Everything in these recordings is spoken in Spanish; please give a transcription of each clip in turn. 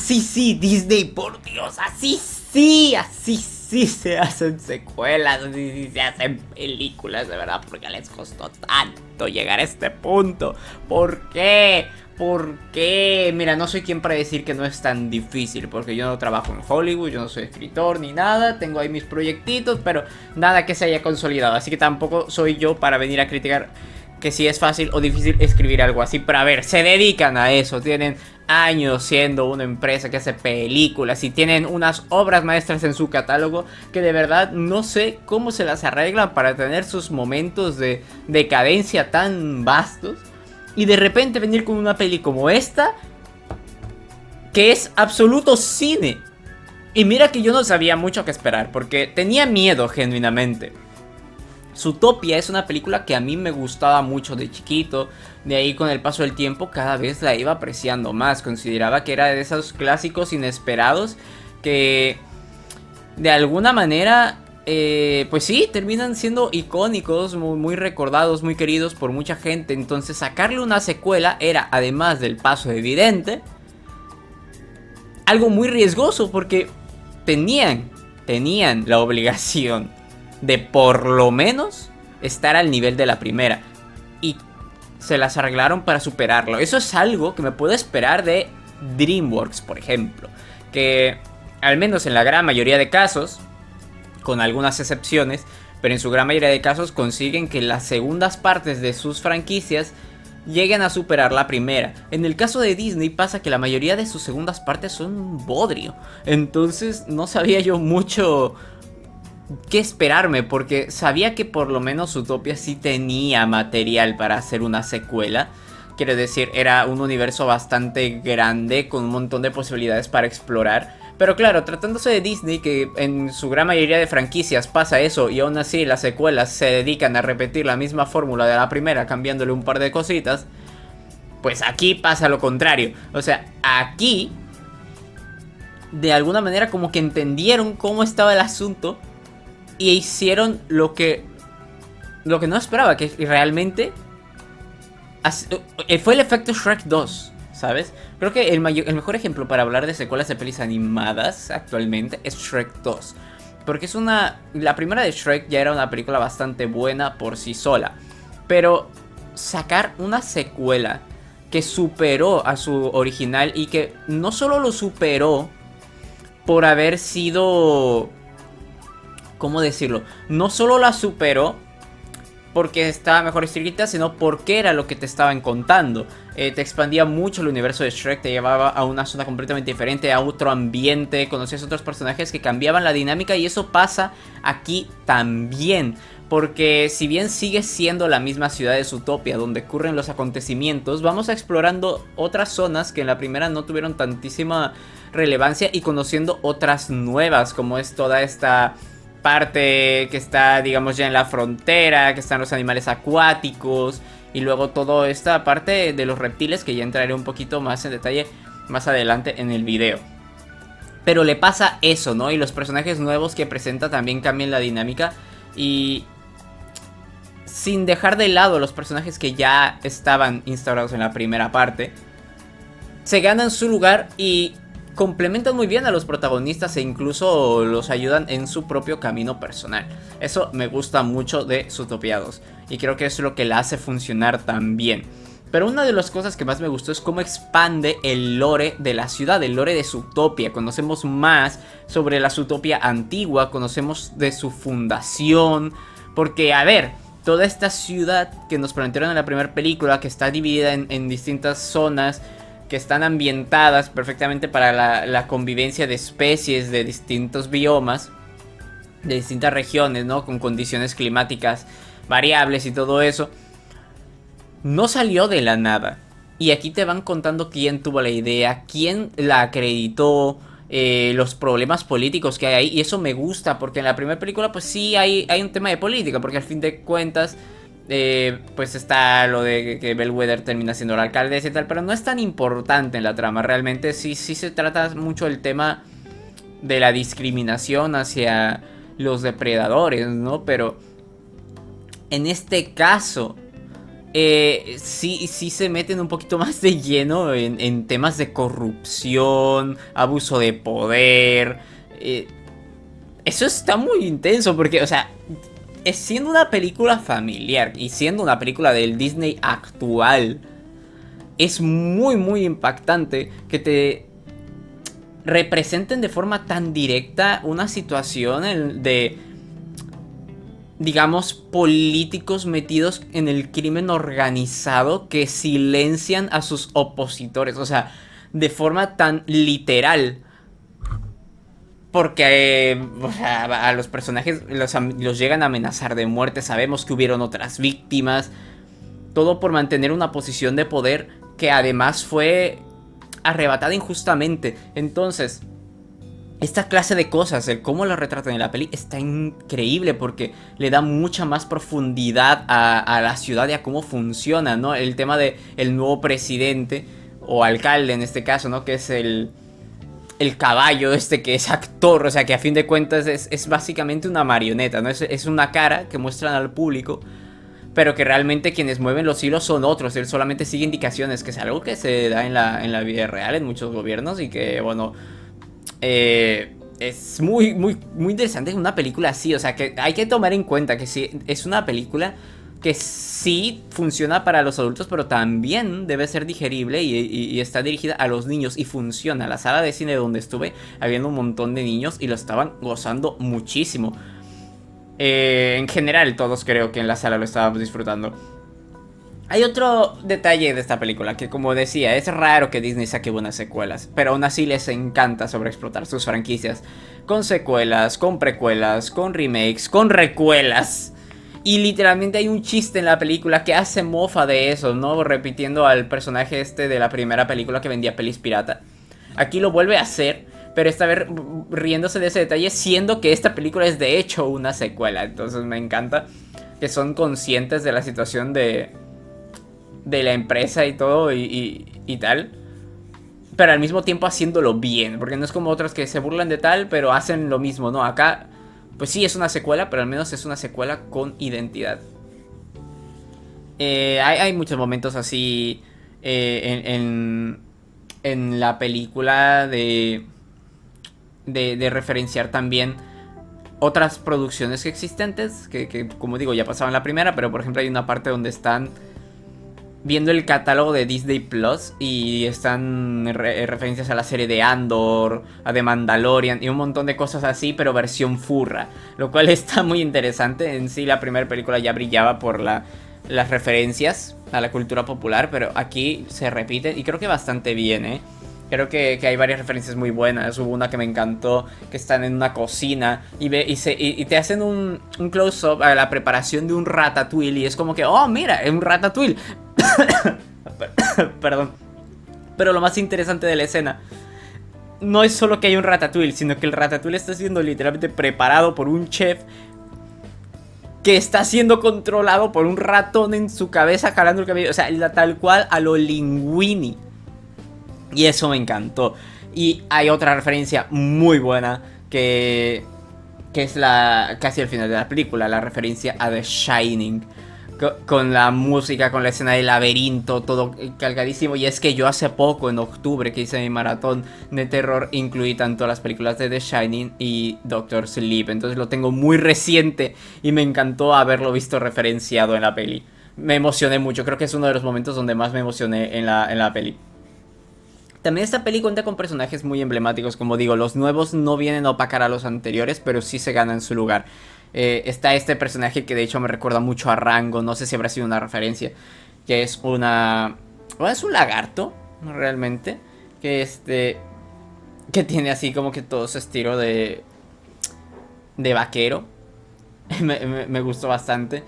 así sí, Disney, por Dios, así sí se hacen secuelas, así sí se hacen películas, de verdad, porque les costó tanto llegar a este punto. ¿Por qué? ¿Por qué? Mira, no soy quien para decir que no es tan difícil, porque yo no trabajo en Hollywood, yo no soy escritor ni nada, tengo ahí mis proyectitos, pero nada que se haya consolidado, así que tampoco soy yo para venir a criticar que si es fácil o difícil escribir algo así. Pero a ver, se dedican a eso, tienen años siendo una empresa que hace películas y tienen unas obras maestras en su catálogo que de verdad no sé cómo se las arreglan para tener sus momentos de decadencia tan vastos y de repente venir con una peli como esta que es absoluto cine. Y mira que yo no sabía mucho qué esperar porque tenía miedo genuinamente. Zootopia es una película que a mí me gustaba mucho de chiquito. De ahí con el paso del tiempo cada vez la iba apreciando más. Consideraba que era de esos clásicos inesperados que de alguna manera pues sí, terminan siendo icónicos, muy, muy recordados, muy queridos por mucha gente. Entonces sacarle una secuela era, además del paso evidente, algo muy riesgoso porque tenían la obligación de por lo menos estar al nivel de la primera. Y se las arreglaron para superarlo. Eso es algo que me puedo esperar de DreamWorks, por ejemplo. Que al menos en la gran mayoría de casos, con algunas excepciones, pero en su gran mayoría de casos consiguen que las segundas partes de sus franquicias lleguen a superar la primera. En el caso de Disney pasa que la mayoría de sus segundas partes son un bodrio. Entonces no sabía yo mucho qué esperarme, porque sabía que por lo menos Zootopia sí tenía material para hacer una secuela. Quiero decir, era un universo bastante grande con un montón de posibilidades para explorar. Pero claro, tratándose de Disney, que en su gran mayoría de franquicias pasa eso, y aún así las secuelas se dedican a repetir la misma fórmula de la primera, cambiándole un par de cositas, pues aquí pasa lo contrario. O sea, aquí de alguna manera como que entendieron cómo estaba el asunto y hicieron lo que no esperaba, que realmente fue el efecto Shrek 2, ¿sabes? Creo que el mejor ejemplo para hablar de secuelas de pelis animadas actualmente es Shrek 2. Porque es la primera de Shrek ya era una película bastante buena por sí sola. Pero sacar una secuela que superó a su original y que no solo lo superó por haber sido... ¿Cómo decirlo? No solo la superó porque estaba mejor escrita, sino porque era lo que te estaban contando. Te expandía mucho el universo de Shrek, te llevaba a una zona completamente diferente, a otro ambiente, conocías otros personajes que cambiaban la dinámica, y eso pasa aquí también. Porque si bien sigue siendo la misma ciudad de Zootopia donde ocurren los acontecimientos, vamos explorando otras zonas que en la primera no tuvieron tantísima relevancia y conociendo otras nuevas, como es toda esta parte que está, digamos, ya en la frontera, que están los animales acuáticos, y luego toda esta parte de los reptiles, que ya entraré un poquito más en detalle más adelante en el video. Pero le pasa eso, ¿no? Y los personajes nuevos que presenta también cambian la dinámica, y sin dejar de lado los personajes que ya estaban instaurados en la primera parte, se ganan su lugar y complementan muy bien a los protagonistas e incluso los ayudan en su propio camino personal. Eso me gusta mucho de Zootopia 2 y creo que es lo que la hace funcionar tan bien. Pero una de las cosas que más me gustó es cómo expande el lore de la ciudad, el lore de Zootopia. Conocemos más sobre la Zootopia antigua, conocemos de su fundación, porque a ver, toda esta ciudad que nos plantearon en la primera película, que está dividida en distintas zonas, que están ambientadas perfectamente para la convivencia de especies de distintos biomas, de distintas regiones, ¿no? Con condiciones climáticas variables y todo eso, no salió de la nada. Y aquí te van contando quién tuvo la idea, quién la acreditó, los problemas políticos que hay ahí. Y eso me gusta, porque en la primera película pues sí hay un tema de política, porque al fin de cuentas pues está lo de que Bellwether termina siendo la alcaldesa y tal, pero no es tan importante en la trama. Realmente sí se trata mucho el tema de la discriminación hacia los depredadores, ¿no? Pero en este caso sí se meten un poquito más de lleno en temas de corrupción, abuso de poder. eh, Eso está muy intenso porque, o sea, siendo una película familiar y siendo una película del Disney actual, es muy impactante que te representen de forma tan directa una situación de, digamos, políticos metidos en el crimen organizado que silencian a sus opositores, o sea, de forma tan literal. Porque o sea, a los personajes los llegan a amenazar de muerte. Sabemos que hubieron otras víctimas. Todo por mantener una posición de poder que además fue arrebatada injustamente. Entonces, esta clase de cosas, el cómo lo retratan en la peli, está increíble porque le da mucha más profundidad a la ciudad y a cómo funciona, ¿no? El tema de el nuevo presidente, o alcalde en este caso, ¿no? Que es el caballo este que es actor, o sea que a fin de cuentas es básicamente una marioneta, ¿no? Es una cara que muestran al público, pero que realmente quienes mueven los hilos son otros. Él solamente sigue indicaciones, que es algo que se da en la vida real en muchos gobiernos y que, bueno, es muy interesante una película así. O sea, que hay que tomar en cuenta que sí, es una película que sí funciona para los adultos, pero también debe ser digerible y está dirigida a los niños y funciona. La sala de cine donde estuve, habiendo un montón de niños y lo estaban gozando muchísimo. En general, todos creo que en la sala lo estábamos disfrutando. Hay otro detalle de esta película que, como decía, es raro que Disney saque buenas secuelas, pero aún así les encanta sobreexplotar sus franquicias con secuelas, con precuelas, con remakes, con recuelas. Y literalmente hay un chiste en la película que hace mofa de eso, ¿no? Repitiendo al personaje este de la primera película que vendía pelis pirata. Aquí lo vuelve a hacer, pero esta vez riéndose de ese detalle, siendo que esta película es de hecho una secuela. Entonces me encanta que son conscientes de la situación de la empresa y todo y tal. Pero al mismo tiempo haciéndolo bien, porque no es como otras que se burlan de tal, pero hacen lo mismo, ¿no? Acá, pues sí, es una secuela, pero al menos es una secuela con identidad. Hay muchos momentos así en la película de referenciar también otras producciones existentes, que como digo ya pasaban la primera, pero por ejemplo hay una parte donde están viendo el catálogo de Disney Plus y están referencias a la serie de Andor, a The Mandalorian y un montón de cosas así, pero versión furra, lo cual está muy interesante. En sí la primera película ya brillaba por las referencias a la cultura popular, pero aquí se repite y creo que bastante bien, ¿eh? Creo que hay varias referencias muy buenas. Hubo una que me encantó, que están en una cocina y te hacen un close-up a la preparación de un ratatouille. Y es como que, oh, mira, es un ratatouille. Perdón. Pero lo más interesante de la escena no es solo que hay un ratatouille, sino que el ratatouille está siendo literalmente preparado por un chef que está siendo controlado por un ratón en su cabeza jalando el cabello. O sea, tal cual a lo Linguini. Y eso me encantó. Y hay otra referencia muy buena que es casi al final de la película, la referencia a The Shining. Con la música, con la escena del laberinto, todo calcadísimo. Y es que yo hace poco, en octubre, que hice mi maratón de terror, incluí tanto las películas de The Shining y Doctor Sleep. Entonces lo tengo muy reciente y me encantó haberlo visto referenciado en la peli. Me emocioné mucho, creo que es uno de los momentos donde más me emocioné en la peli. También esta peli cuenta con personajes muy emblemáticos, como digo, los nuevos no vienen a opacar a los anteriores, pero sí se ganan su lugar. Está este personaje que de hecho me recuerda mucho a Rango, no sé si habrá sido una referencia, que es una... Bueno, es un lagarto, realmente, que tiene así como que todo su estilo de vaquero. Me gustó bastante.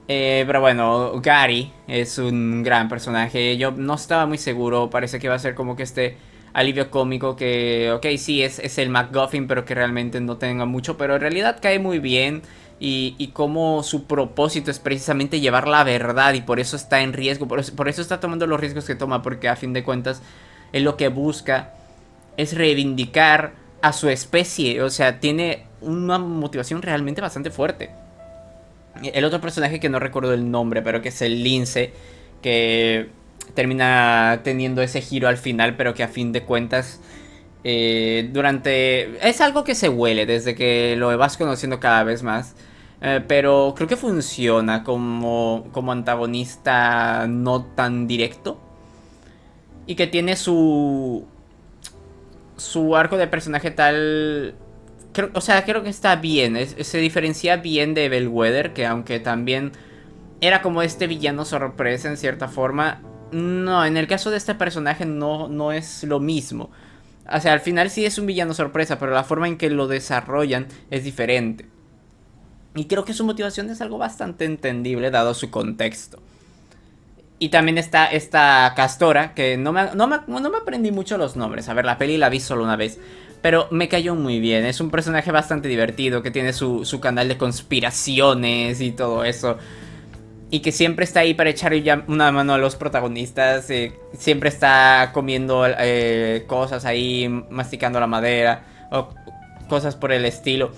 Pero bueno, Gary es un gran personaje. Yo no estaba muy seguro. Parece que va a ser como que este alivio cómico que, ok, sí, es el MacGuffin, pero que realmente no tenga mucho. Pero en realidad cae muy bien. Y como su propósito es precisamente llevar la verdad. Y por eso está en riesgo. Por eso está tomando los riesgos que toma. Porque a fin de cuentas, él lo que busca es reivindicar a su especie. O sea, tiene una motivación realmente bastante fuerte. El otro personaje que no recuerdo el nombre, pero que es el Lince, que termina teniendo ese giro al final, pero que a fin de cuentas durante... Es algo que se huele desde que lo vas conociendo cada vez más. Pero creo que funciona como antagonista no tan directo. Y que tiene su arco de personaje tal... O sea, creo que está bien. Se diferencia bien de Bellwether, que aunque también era como este villano sorpresa en cierta forma. No, en el caso de este personaje no es lo mismo. O sea, al final sí es un villano sorpresa, pero la forma en que lo desarrollan es diferente. Y creo que su motivación es algo bastante entendible dado su contexto. Y también está esta Castora, que no me aprendí mucho los nombres. A ver, la peli la vi solo una vez. Pero me cayó muy bien. Es un personaje bastante divertido, que tiene su canal de conspiraciones y todo eso. Y que siempre está ahí para echar una mano a los protagonistas. Siempre está comiendo cosas ahí, masticando la madera o cosas por el estilo.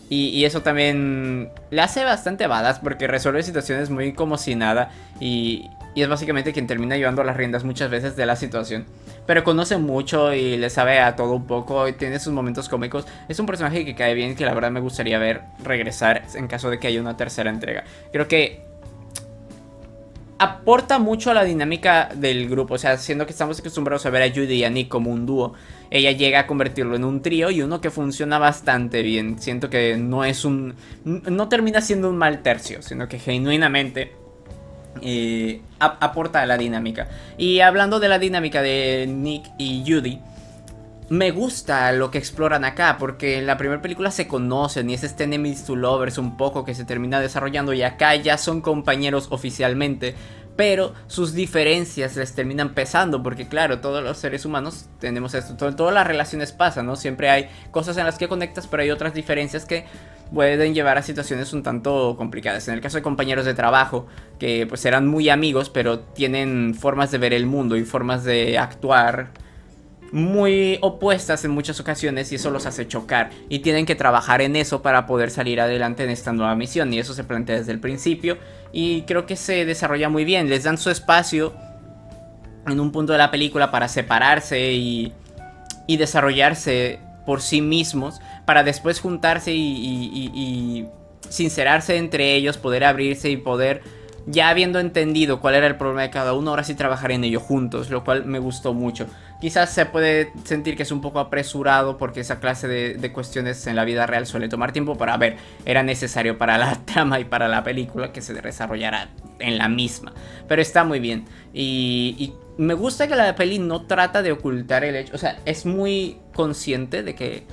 Y eso también le hace bastante badass porque resuelve situaciones muy como si nada. Y es básicamente quien termina llevando las riendas muchas veces de la situación. Pero conoce mucho y le sabe a todo un poco y tiene sus momentos cómicos. Es un personaje que cae bien, que la verdad me gustaría ver regresar en caso de que haya una tercera entrega. Creo que aporta mucho a la dinámica del grupo. O sea, siendo que estamos acostumbrados a ver a Judy y a Nick como un dúo, ella llega a convertirlo en un trío y uno que funciona bastante bien. Siento que no termina siendo un mal tercio, sino que genuinamente aporta a la dinámica. Y hablando de la dinámica de Nick y Judy, me gusta lo que exploran acá, porque en la primera película se conocen y es este enemies to lovers un poco que se termina desarrollando, y acá ya son compañeros oficialmente, pero sus diferencias les terminan pesando, porque claro, todos los seres humanos tenemos esto, todas las relaciones pasan, ¿no? Siempre hay cosas en las que conectas, pero hay otras diferencias que pueden llevar a situaciones un tanto complicadas. En el caso de compañeros de trabajo, que pues eran muy amigos, pero tienen formas de ver el mundo y formas de actuar muy opuestas en muchas ocasiones, y eso los hace chocar y tienen que trabajar en eso para poder salir adelante en esta nueva misión, y eso se plantea desde el principio y creo que se desarrolla muy bien. Les dan su espacio en un punto de la película para separarse y desarrollarse por sí mismos, para después juntarse y sincerarse entre ellos, poder abrirse y poder, ya habiendo entendido cuál era el problema de cada uno, ahora sí trabajar en ello juntos, lo cual me gustó mucho. Quizás se puede sentir que es un poco apresurado porque esa clase de cuestiones en la vida real suele tomar tiempo, pero a ver, era necesario para la trama y para la película que se desarrollara en la misma. Pero está muy bien. Y me gusta que la peli no trata de ocultar el hecho, o sea, es muy consciente de que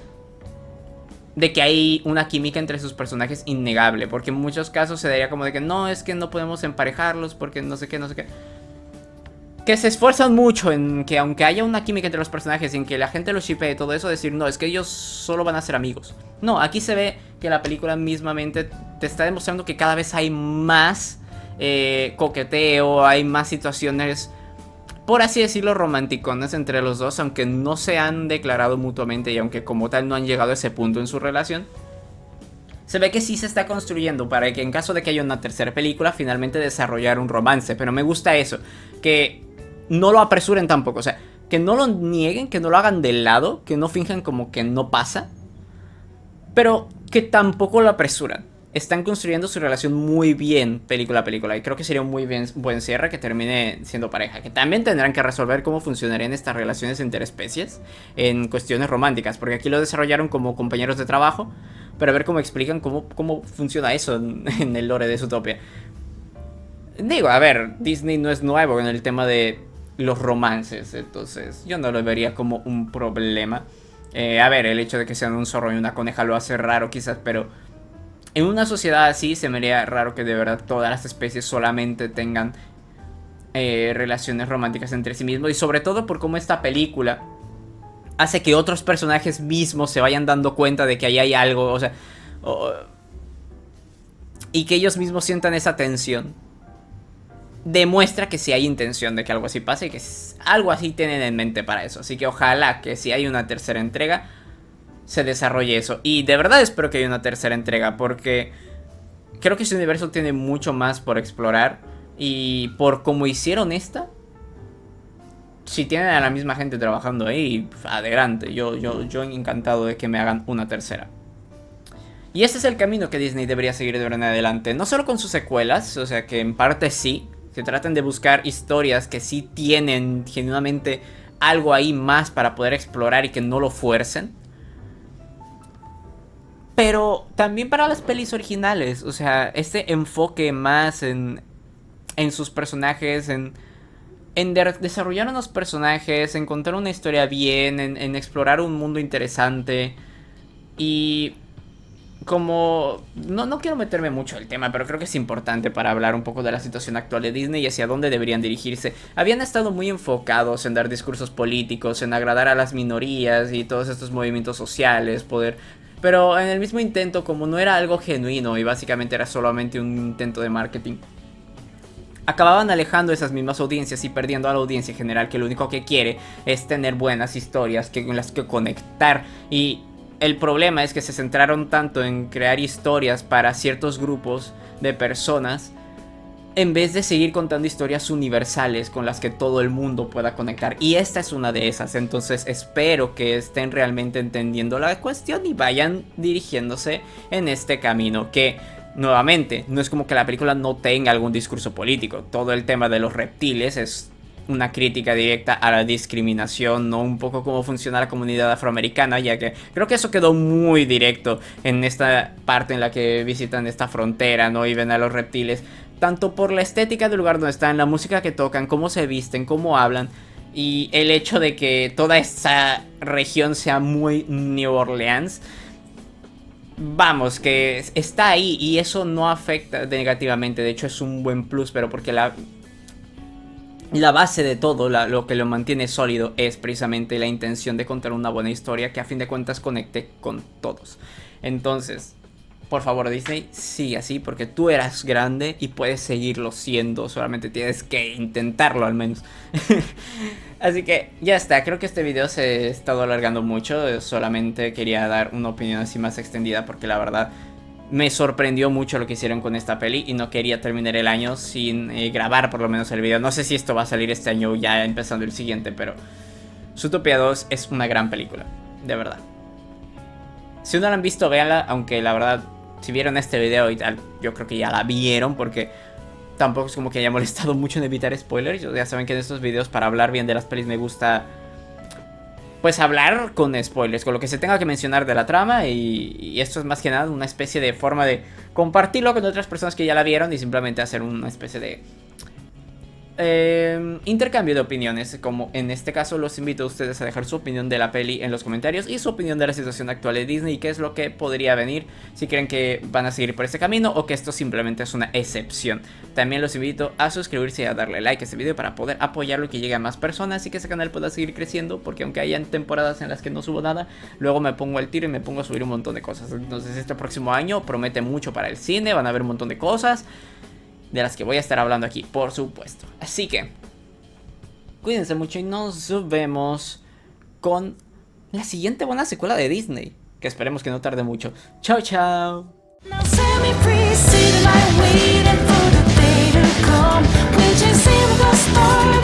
hay una química entre sus personajes innegable, porque en muchos casos se daría como de que no, es que no podemos emparejarlos porque no sé qué, no sé qué. Que se esfuerzan mucho en que aunque haya una química entre los personajes y en que la gente los shippee y todo eso, decir no, es que ellos solo van a ser amigos. No, aquí se ve que la película mismamente te está demostrando que cada vez hay más coqueteo, hay más situaciones, por así decirlo, romanticonas entre los dos, aunque no se han declarado mutuamente y aunque como tal no han llegado a ese punto en su relación. Se ve que sí se está construyendo para que en caso de que haya una tercera película finalmente desarrollar un romance. Pero me gusta eso, que no lo apresuren tampoco, o sea, que no lo nieguen, que no lo hagan de lado, que no finjan como que no pasa, pero que tampoco lo apresuran. Están construyendo su relación muy bien, película a película, y creo que sería un muy buen cierre que termine siendo pareja. Que también tendrán que resolver cómo funcionarían estas relaciones interespecies en cuestiones románticas, porque aquí lo desarrollaron como compañeros de trabajo, pero a ver cómo explican cómo funciona eso en el lore de Zootopia. Digo, a ver, Disney no es nuevo en el tema de los romances, entonces yo no lo vería como un problema. A ver, el hecho de que sean un zorro y una coneja lo hace raro quizás, pero en una sociedad así se me haría raro que de verdad todas las especies solamente tengan relaciones románticas entre sí mismos. Y sobre todo por cómo esta película hace que otros personajes mismos se vayan dando cuenta de que ahí hay algo, o sea, y que ellos mismos sientan esa tensión. Demuestra que sí hay intención de que algo así pase y que algo así tienen en mente para eso. Así que ojalá que si hay una tercera entrega se desarrolle eso. Y de verdad espero que haya una tercera entrega, porque creo que ese universo tiene mucho más por explorar. Y por cómo hicieron esta, si tienen a la misma gente trabajando ahí, adelante. Yo encantado de que me hagan una tercera. Y este es el camino que Disney debería seguir de ahora en adelante. No solo con sus secuelas, o sea que en parte sí. Se tratan de buscar historias que sí tienen genuinamente algo ahí más para poder explorar y que no lo fuercen. Pero también para las pelis originales. O sea, este enfoque más en sus personajes, en desarrollar unos personajes, en contar una historia bien, en explorar un mundo interesante. Y como no quiero meterme mucho en el tema, pero creo que es importante para hablar un poco de la situación actual de Disney y hacia dónde deberían dirigirse. Habían estado muy enfocados en dar discursos políticos, en agradar a las minorías y todos estos movimientos sociales, pero en el mismo intento, como no era algo genuino y básicamente era solamente un intento de marketing, acababan alejando esas mismas audiencias y perdiendo a la audiencia general, que lo único que quiere es tener buenas historias con las que conectar. Y el problema es que se centraron tanto en crear historias para ciertos grupos de personas, en vez de seguir contando historias universales con las que todo el mundo pueda conectar. Y esta es una de esas. Entonces espero que estén realmente entendiendo la cuestión y vayan dirigiéndose en este camino, que nuevamente no es como que la película no tenga algún discurso político. Todo el tema de los reptiles es una crítica directa a la discriminación, ¿no? Un poco cómo funciona la comunidad afroamericana, ya que creo que eso quedó muy directo en esta parte en la que visitan esta frontera, ¿no? Y ven a los reptiles, tanto por la estética del lugar donde están, la música que tocan, cómo se visten, cómo hablan, y el hecho de que toda esa región sea muy New Orleans. Vamos, que está ahí y eso no afecta negativamente, de hecho es un buen plus, pero porque la base de todo, lo que lo mantiene sólido, es precisamente la intención de contar una buena historia que a fin de cuentas conecte con todos. Entonces, por favor, Disney, sigue así, porque tú eras grande y puedes seguirlo siendo, solamente tienes que intentarlo al menos. Así que ya está, creo que este video se ha estado alargando mucho, solamente quería dar una opinión así más extendida porque la verdad me sorprendió mucho lo que hicieron con esta peli y no quería terminar el año sin grabar por lo menos el video. No sé si esto va a salir este año ya empezando el siguiente, pero Zootopia 2 es una gran película, de verdad. Si no la han visto, véanla, aunque la verdad, si vieron este video y tal, yo creo que ya la vieron porque tampoco es como que haya molestado mucho en evitar spoilers. Ya saben que en estos videos para hablar bien de las pelis me gusta pues hablar con spoilers, con lo que se tenga que mencionar de la trama, y esto es más que nada una especie de forma de compartirlo con otras personas que ya la vieron y simplemente hacer una especie de intercambio de opiniones, como en este caso los invito a ustedes a dejar su opinión de la peli en los comentarios y su opinión de la situación actual de Disney y qué es lo que podría venir, si creen que van a seguir por este camino o que esto simplemente es una excepción. También los invito a suscribirse y a darle like a este video para poder apoyarlo y que llegue a más personas y que este canal pueda seguir creciendo, porque aunque hayan temporadas en las que no subo nada, luego me pongo al tiro y me pongo a subir un montón de cosas. Entonces este próximo año promete mucho para el cine, van a haber un montón de cosas de las que voy a estar hablando aquí, por supuesto. Así que cuídense mucho y nos vemos con la siguiente buena secuela de Disney, que esperemos que no tarde mucho. Chao, chao. Now set me free, sit in my waiting for the day to come. When you say we're gonna start